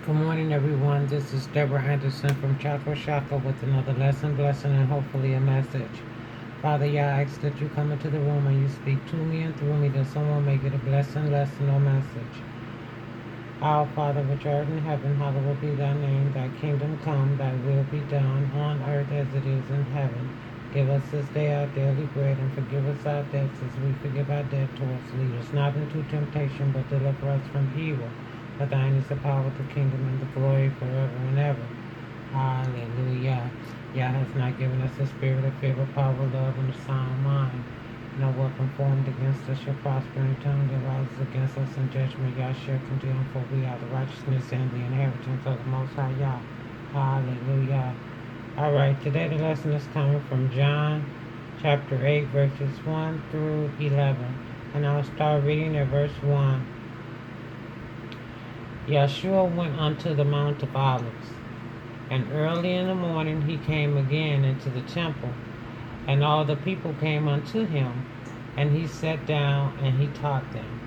Good morning, everyone. This is Deborah Anderson from Chakra Shaka with another lesson, blessing, and hopefully a message. Father, I ask that you come into the room and you speak to me and through me that someone may get a blessing, lesson, or message. Our Father, which art in heaven, hallowed be thy name. Thy kingdom come, thy will be done on earth as it is in heaven. Give us this day our daily bread and forgive us our debts as we forgive our debtors. Lead us not into temptation, but deliver us from evil. For thine is the power, the kingdom, and the glory forever and ever. Hallelujah. Yah has not given us the spirit of fear, but power, love, and a sound mind. No weapon formed against us shall prosper, any tongue that rises against us in judgment Yah shall condemn, for we are the righteousness and the inheritance of the Most High Yah. Hallelujah. Alright, today the lesson is coming from John chapter 8, verses 1 through 11. And I'll start reading at verse 1. Yeshua went unto the Mount of Olives, and early in the morning he came again into the temple, and all the people came unto him, and he sat down and he taught them.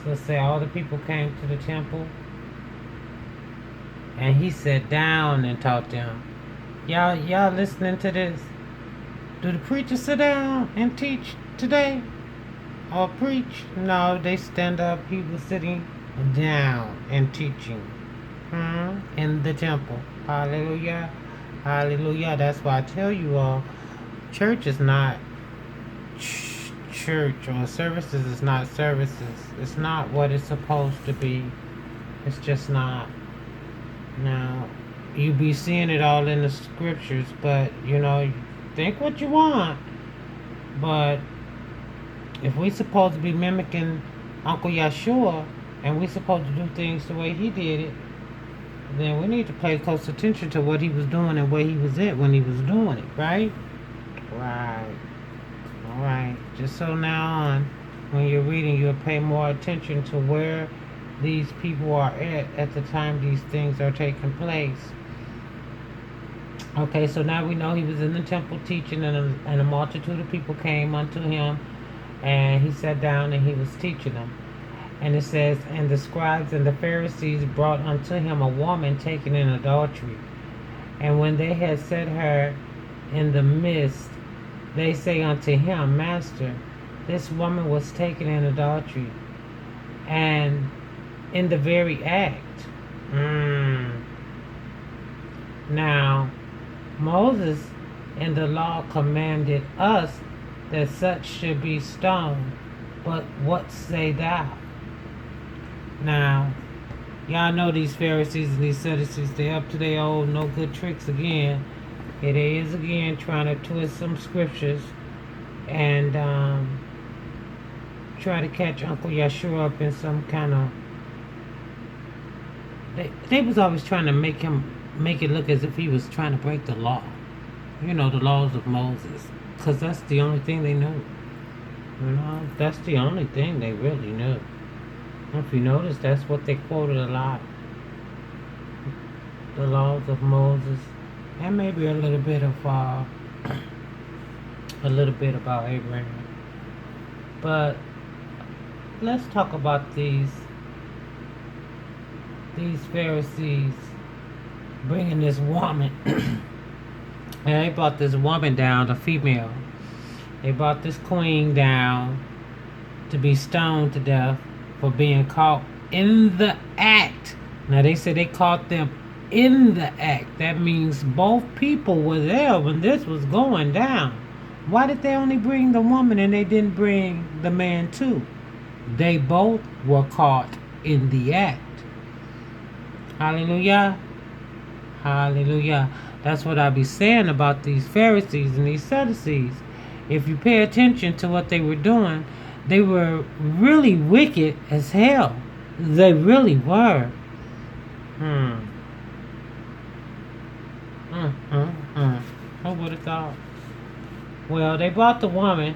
So let's say all the people came to the temple, and he sat down and taught them. Y'all listening to this? Do the preachers sit down and teach today? Or preach? No, they stand up. He was sitting down and teaching in the temple. Hallelujah. Hallelujah. That's why I tell you all, church is not church, or services is not services. It's not what it's supposed to be. It's just not. Now, you be seeing it all in the scriptures, but think what you want. But if we supposed to be mimicking Uncle Yeshua, and we supposed to do things the way he did it, then we need to pay close attention to what he was doing and where he was at when he was doing it, right? Right. Alright. Just so now on, when you're reading, you'll pay more attention to where these people are at the time these things are taking place. Okay, so now we know he was in the temple teaching, and a multitude of people came unto him, and he sat down and he was teaching them. And it says, and the scribes and the Pharisees brought unto him a woman taken in adultery. And when they had set her in the midst, they say unto him, Master, this woman was taken in adultery, and in the very act. Now, Moses in the law commanded us that such should be stoned. But what say thou? Now, y'all know these Pharisees and these Sadducees, they up to their old no good tricks again. It is again trying to twist some scriptures and try to catch Uncle Yeshua up in some kind of... They was always trying to make it look as if he was trying to break the law. The laws of Moses. Because that's the only thing they knew. That's the only thing they really knew. If you notice, that's what they quoted a lot. The laws of Moses. And maybe a little bit of a little bit about Abraham. But let's talk about these Pharisees bringing this woman. And they brought this woman down, a female. They brought this queen down to be stoned to death for being caught in the act. Now they said they caught them in the act. That means both people were there when this was going down. Why did they only bring the woman and they didn't bring the man too? They both were caught in the act. Hallelujah. Hallelujah. That's what I be saying about these Pharisees and these Sadducees. If you pay attention to what they were doing, they were really wicked as hell. They really were. Who would have thought? Well, they brought the woman,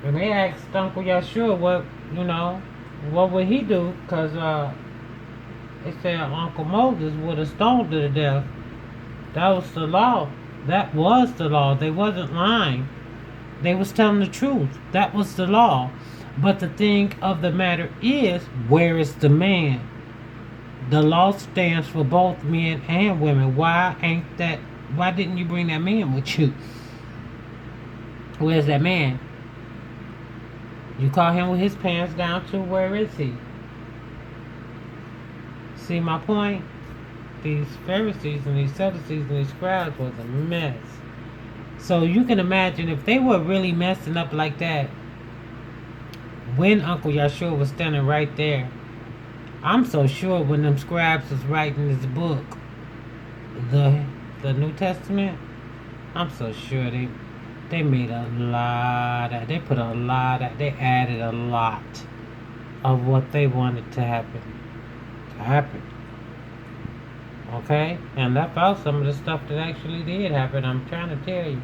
and they asked Uncle Yeshua what would he do? Because they said Uncle Moses would have stoned her to death. That was the law. That was the law. They wasn't lying. They was telling the truth. That was the law. But the thing of the matter is, where is the man? The law stands for both men and women. Why didn't you bring that man with you? Where's that man? You caught him with his pants down too. Where is he? See my point? These Pharisees and these Sadducees and these scribes was a mess. So you can imagine if they were really messing up like that, when Uncle Yahshua was standing right there, I'm so sure when them scribes was writing this book, the New Testament, I'm so sure they made a lot of, they added a lot of what they wanted to happen. Okay? And left out some of the stuff that actually did happen, I'm trying to tell you.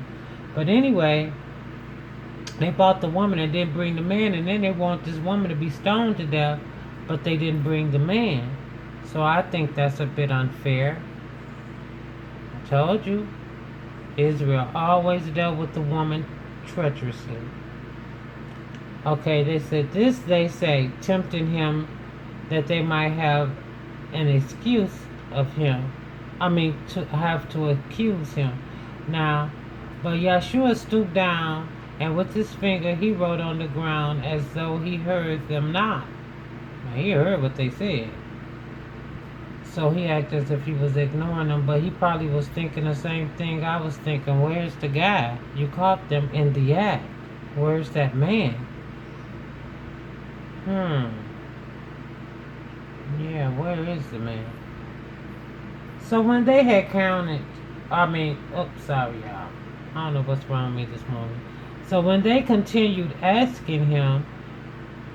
But anyway, they bought the woman and didn't bring the man, and then they want this woman to be stoned to death, but they didn't bring the man. So I think that's a bit unfair. I told you, Israel always dealt with the woman treacherously. Okay, they said this, they say, tempting him that they might have an excuse of him. To have to accuse him. Now, but Yahshua stooped down, and with his finger he wrote on the ground as though he heard them not. Now, he heard what they said. So he acted as if he was ignoring them, but he probably was thinking the same thing I was thinking. Where's the guy? You caught them in the act. Where's that man? Yeah, where is the man? So when they had counted, sorry y'all. I don't know what's wrong with me this morning. So when they continued asking him,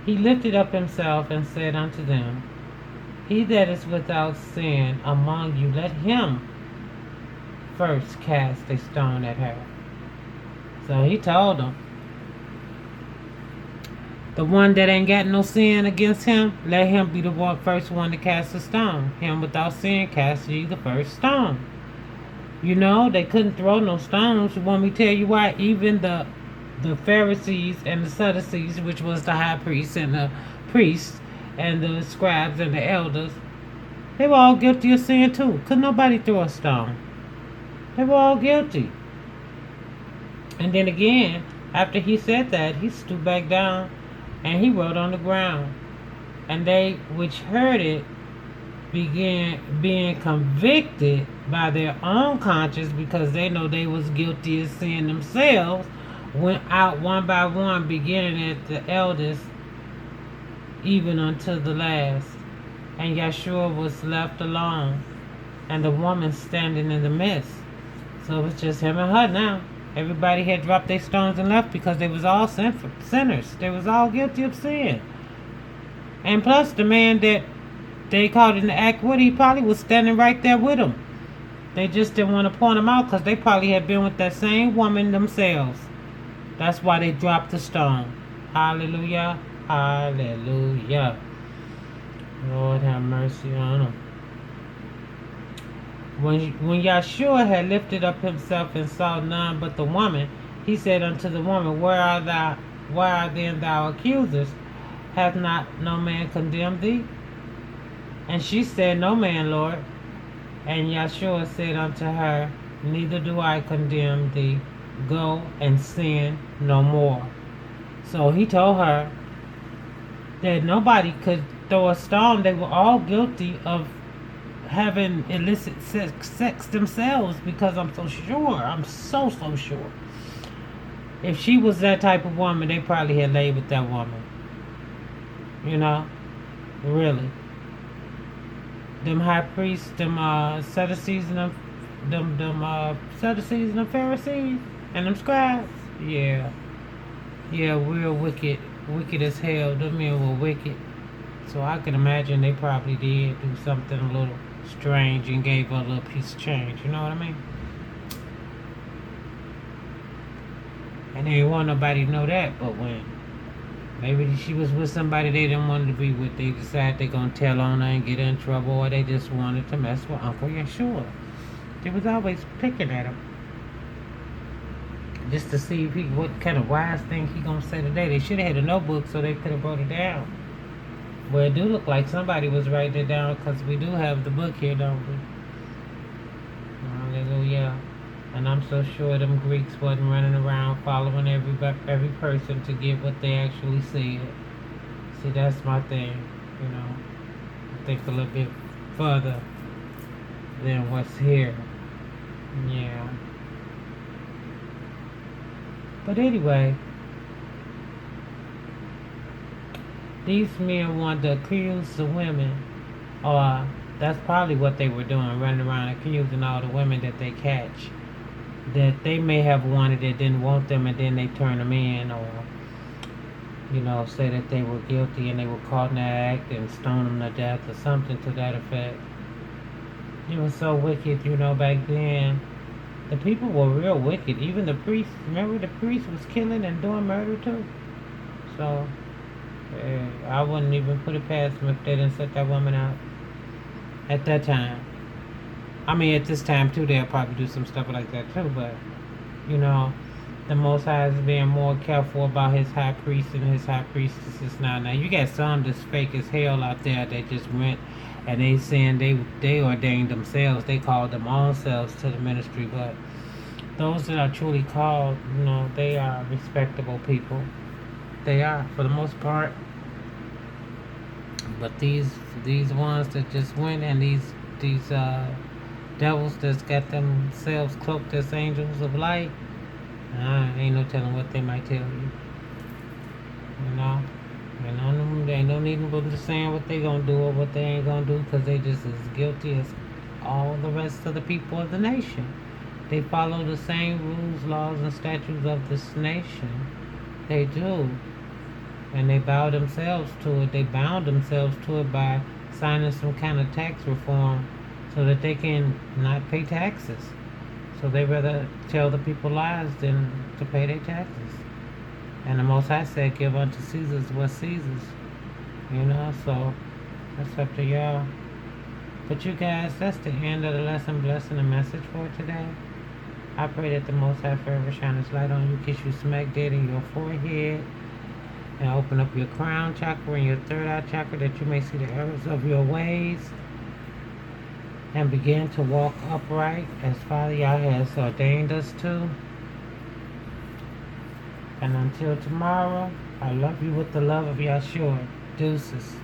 he lifted up himself and said unto them, He that is without sin among you, let him first cast a stone at her. So he told them, the one that ain't got no sin against him, let him be the first one to cast a stone. Him without sin cast ye the first stone. You know, they couldn't throw no stones. You want me to tell you why? Even the Pharisees and the Sadducees, which was the high priests and the priests and the scribes and the elders, they were all guilty of sin too. Could nobody throw a stone? They were all guilty. And then again, after he said that, he stooped back down and he wrote on the ground. And they which heard it began being convicted by their own conscience, because they know they was guilty of sin themselves, went out one by one, beginning at the eldest, even unto the last. And Yahshua was left alone, and the woman standing in the midst. So it was just him and her now. Everybody had dropped their stones and left, because they was all sinners. They was all guilty of sin. And plus, the man that they caught in the act with, he probably was standing right there with them. They just didn't want to point him out, because they probably had been with that same woman themselves. That's why they dropped the stone. Hallelujah. Hallelujah. Lord have mercy on them. When Yahshua had lifted up himself and saw none but the woman, he said unto the woman, Where are then thou accusers? Hath not no man condemned thee? And she said, No man, Lord. And Yahshua said unto her, Neither do I condemn thee. Go and sin no more. So he told her that nobody could throw a stone. They were all guilty of having illicit sex themselves, because I'm so sure. If she was that type of woman, they probably had laid with that woman. You know? Really. Them high priests, them Sadducees and them Sadducees and them Pharisees and them scribes. Yeah, real wicked as hell. Them men were wicked. So I can imagine they probably did do something a little strange and gave her a little piece of change. You know what I mean? And they didn't want nobody to know that, but when maybe she was with somebody they didn't want to be with, they decided they're going to tell on her and get her in trouble, or they just wanted to mess with Uncle Yahshua. They was always picking at him. just to see if what kind of wise thing he gonna say today. They should have had a notebook so they could have wrote it down. Well, it do look like somebody was writing it down because we do have the book here, don't we? Hallelujah. And I'm so sure them Greeks wasn't running around following every person to get what they actually said. See, that's my thing, you know. I think a little bit further than what's here. Yeah. But anyway, these men want to accuse the women, or that's probably what they were doing, running around accusing all the women that they catch, that they may have wanted that didn't want them, and then they turn them in, or say that they were guilty and they were caught in that act and stone them to death or something to that effect. It was so wicked, back then. The people were real wicked. Even the priests, remember the priest was killing and doing murder too? So, I wouldn't even put it past them if they didn't set that woman out at that time. I mean, at this time too, they'll probably do some stuff like that too, but, the Most High is being more careful about his high priest and his high priestesses now. Now, you got some that's fake as hell out there that just went and they saying they ordained themselves. They called them own selves to the ministry, but those that are truly called, they are respectable people. They are, for the most part. But these ones that just went, and these devils that's got themselves cloaked as angels of light, ain't no telling what they might tell you. Ain't no need for them to saying what they gonna do or what they ain't gonna do, because they just as guilty as all the rest of the people of the nation. They follow the same rules, laws, and statutes of this nation. They do. And they bow themselves to it. They bound themselves to it by signing some kind of tax reform so that they can not pay taxes. So they rather tell the people lies than to pay their taxes. And the Most High said, give unto Caesar's what's Caesar's. So that's up to y'all. But you guys, that's the end of the lesson, blessing, and message for today. I pray that the Most High forever shine His light on you, kiss you smack dead in your forehead, and open up your crown chakra and your third eye chakra, that you may see the errors of your ways and begin to walk upright as Father Yah has ordained us to. And until tomorrow, I love you with the love of Yahshua. Deuces.